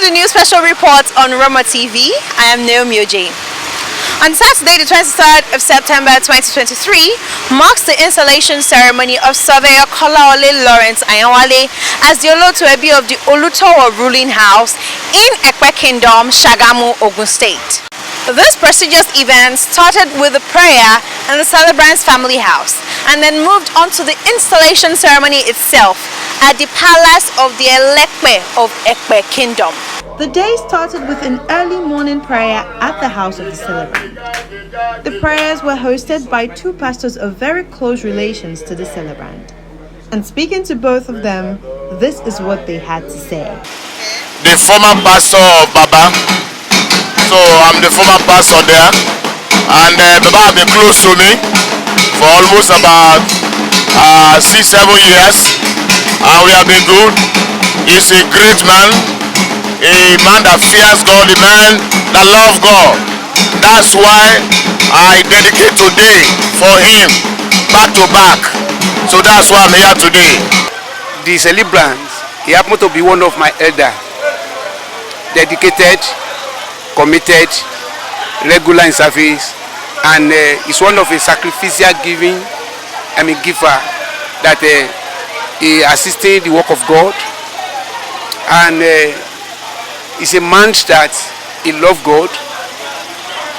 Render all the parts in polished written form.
the new special report on Roma TV. I am Naomi Oje. On Saturday, the 23rd of September 2023, marks the installation ceremony of Surveyor Kolawole Lawrence Ayanwale as the Olotu of the OLUTOWO Ruling House in Epe Kingdom, Sagamu Ogun State. This prestigious event started with a prayer in the celebrant's family house and then moved on to the installation ceremony itself at the palace of the Elepe of Epe Kingdom. The day started with an early morning prayer at the house of the celebrant. The prayers were hosted by two pastors of very close relations to the celebrant. And speaking to both of them, this is what they had to say. The former pastor of Baba. So I'm the former pastor there, and Baba has been close to me for almost about 6-7 years, and we have been good. He's a great man, a man that fears God, a man that loves God. That's why I dedicate today for him, back to back. So that's why I'm here today. The celebrant, he happened to be one of my elders, dedicated, committed, regular in service, and is one of a sacrificial giver that he assisted the work of God, and is a man that he loves God.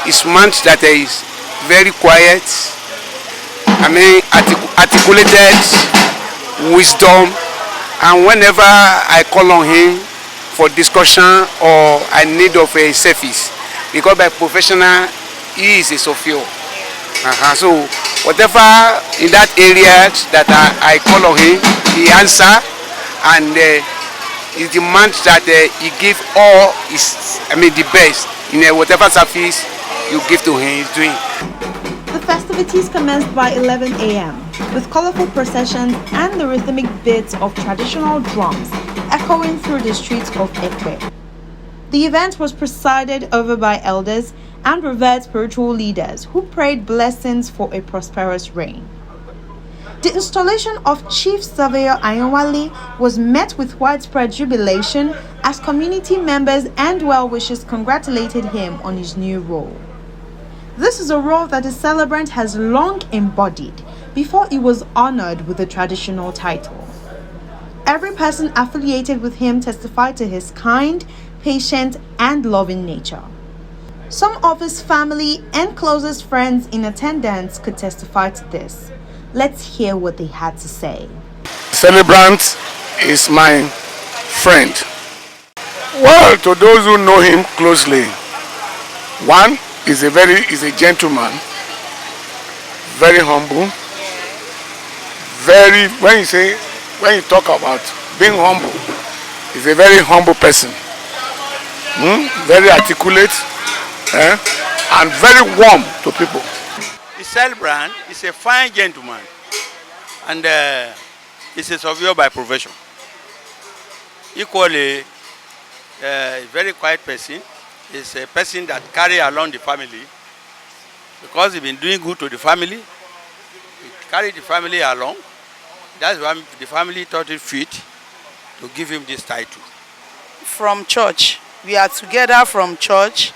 Is a man that is very quiet, articulated wisdom, and whenever I call on him for discussion or I need of a service, because by professional he is a Sophia. So whatever in that area that I call on him, he answer, and he demands that he give all his, the best in whatever service you give to him, he's doing. The festivities commenced by 11 a.m. with colorful processions and the rhythmic beats of traditional drums echoing through the streets of Epe. The event was presided over by elders and revered spiritual leaders who prayed blessings for a prosperous reign. The installation of Chief Surveyor Ayanwale was met with widespread jubilation as community members and well-wishers congratulated him on his new role. This is a role that the celebrant has long embodied before he was honored with the traditional title. Every person affiliated with him testified to his kind, patient, and loving nature. Some of his family and closest friends in attendance could testify to this. Let's hear what they had to say. Celebrant is my friend. Well, to those who know him closely, one is a gentleman, very humble, when you talk about being humble, he's a very humble person, very articulate, and very warm to people. The celebrant is a fine gentleman, and he's a surveyor by profession. Equally, a very quiet person. He's a person that carry along the family because he's been doing good to the family. He carried the family along. That's why the family thought it fit to give him this title. From church. We are together from church.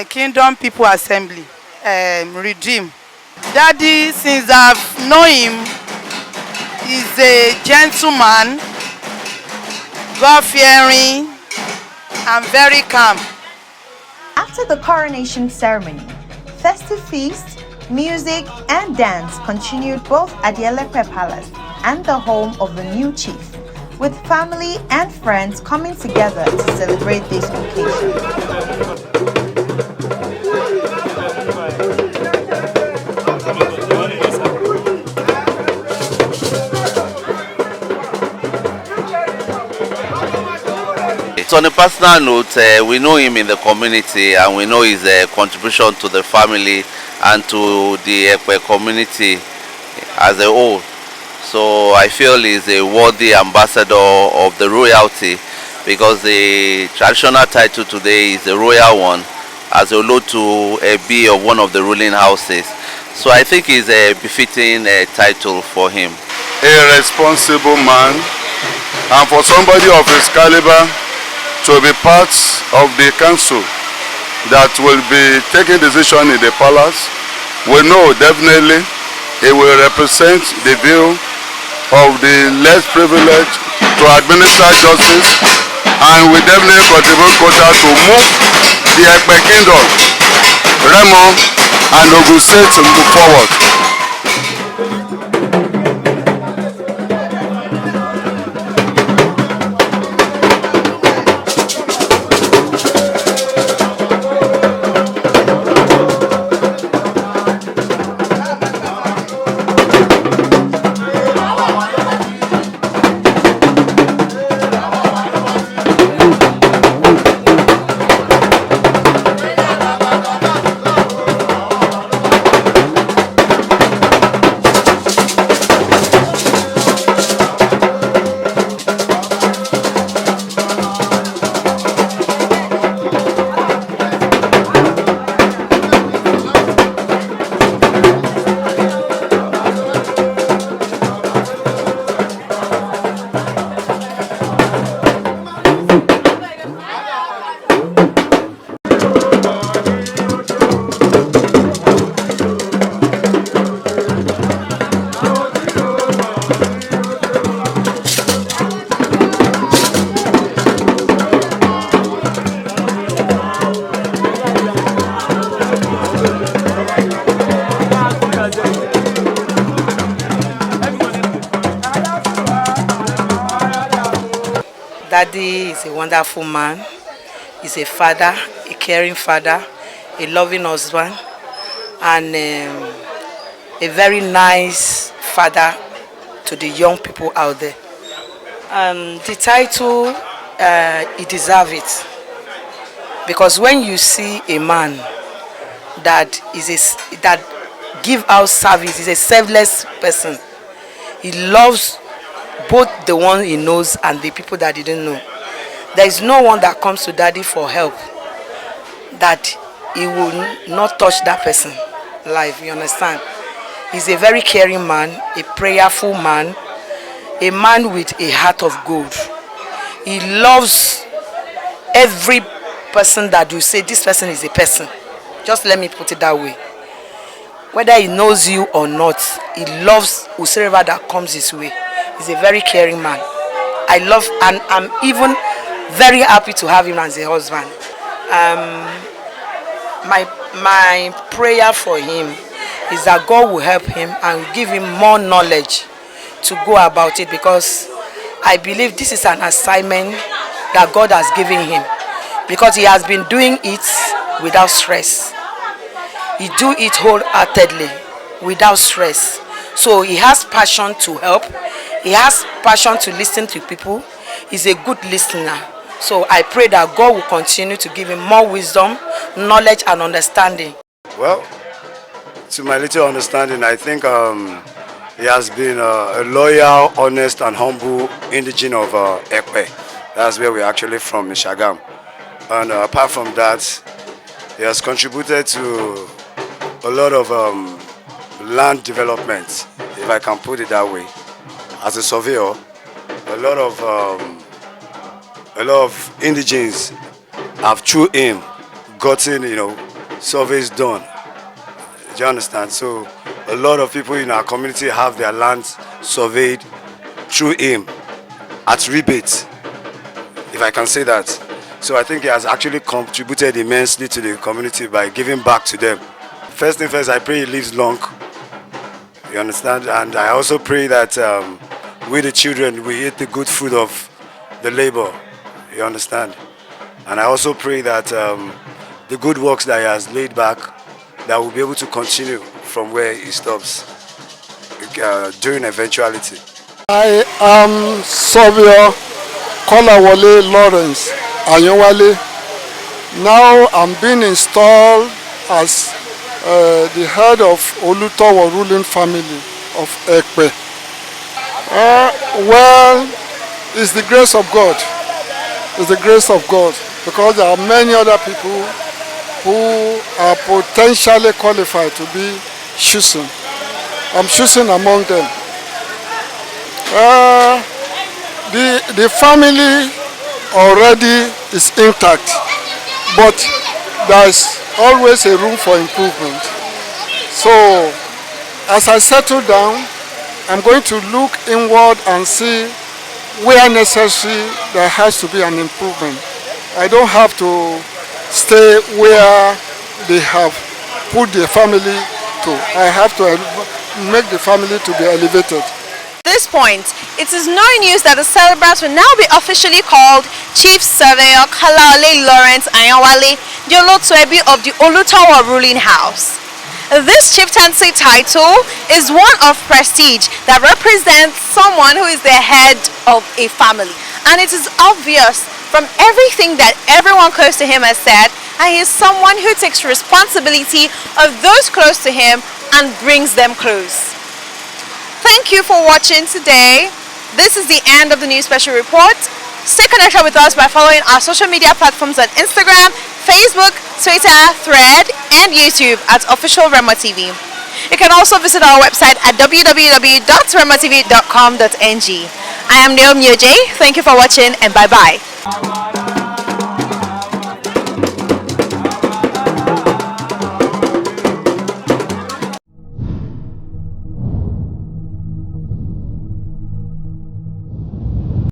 Kingdom People Assembly. Redeem. Daddy, since I've known him, is a gentleman, God-fearing, and very calm. After the coronation ceremony, festive feast, music, and dance continued both at the Elepe Palace and the home of the new chief, with family and friends coming together to celebrate this occasion. So on a personal note, we know him in the community and we know his contribution to the family and to the Epe community as a whole. So I feel he's a worthy ambassador of the royalty because the traditional title today is the royal one as Olotu Ebi of one of the ruling houses. So I think he's a befitting title for him. A responsible man, and for somebody of his caliber to be part of the council that will be taking decision in the palace. We know definitely he will represent the view of the less privileged to administer justice, and we definitely contribute quota to move the Epe Kingdom, Remoland and Ogun State to move forward. Daddy is a wonderful man. He's a father, a caring father, a loving husband, and a very nice father to the young people out there. The title, he deserves it. Because when you see a man that give out service, is a selfless person, he loves both the one he knows and the people that he didn't know. There is no one that comes to Daddy for help that he will not touch that person life, you understand? He's a very caring man, a prayerful man, a man with a heart of gold. He loves every person that you say this person is a person. Just let me put it that way. Whether he knows you or not, he loves whosoever that comes his way. He's a very caring man. I love, and I'm even very happy to have him as a husband. My prayer for him is that God will help him and give him more knowledge to go about it, because I believe this is an assignment that God has given him, because he has been doing it without stress. He do it wholeheartedly without stress. So he has passion to help. He has passion to listen to people. He's a good listener. So I pray that God will continue to give him more wisdom, knowledge and understanding. Well, to my little understanding, I think he has been a loyal, honest and humble indigene of Epe. That's where we're actually from, in Sagamu. And apart from that, he has contributed to a lot of land development, if I can put it that way. As a surveyor, a lot of indigenes have through him gotten, surveys done. Do you understand? So a lot of people in our community have their lands surveyed through him at rebate, if I can say that. So I think he has actually contributed immensely to the community by giving back to them. First thing first, I pray he lives long. You understand? And I also pray that we the children, we eat the good fruit of the labor. You understand? And I also pray that the good works that he has laid back, that we'll be able to continue from where he stops during eventuality. I am Surveyor Kolawole Lawrence Ayanwale. Now I'm being installed as the head of OLUTOWO ruling family of Epe. Well, it's the grace of God. It's the grace of God, because there are many other people who are potentially qualified to be chosen. I'm choosing among them. The family already is intact, but there is always a room for improvement. So as I settle down, I'm going to look inward and see where necessary there has to be an improvement. I don't have to stay where they have put the family to. I have to make the family to be elevated. At this point, it is no news that the celebrant will now be officially called Chief Surveyor Kolawole Lawrence Ayanwale, the Olotu of the OLUTOWO Ruling House. This chieftaincy title is one of prestige that represents someone who is the head of a family. And it is obvious from everything that everyone close to him has said, and he is someone who takes responsibility of those close to him and brings them close. Thank you for watching today. This is the end of the news special report. Stay connected with us by following our social media platforms on Instagram, Facebook, Twitter, Thread, and YouTube at Official Rema TV. You can also visit our website at www.rematv.com.ng. I am Neil Myoje. Thank you for watching and bye-bye.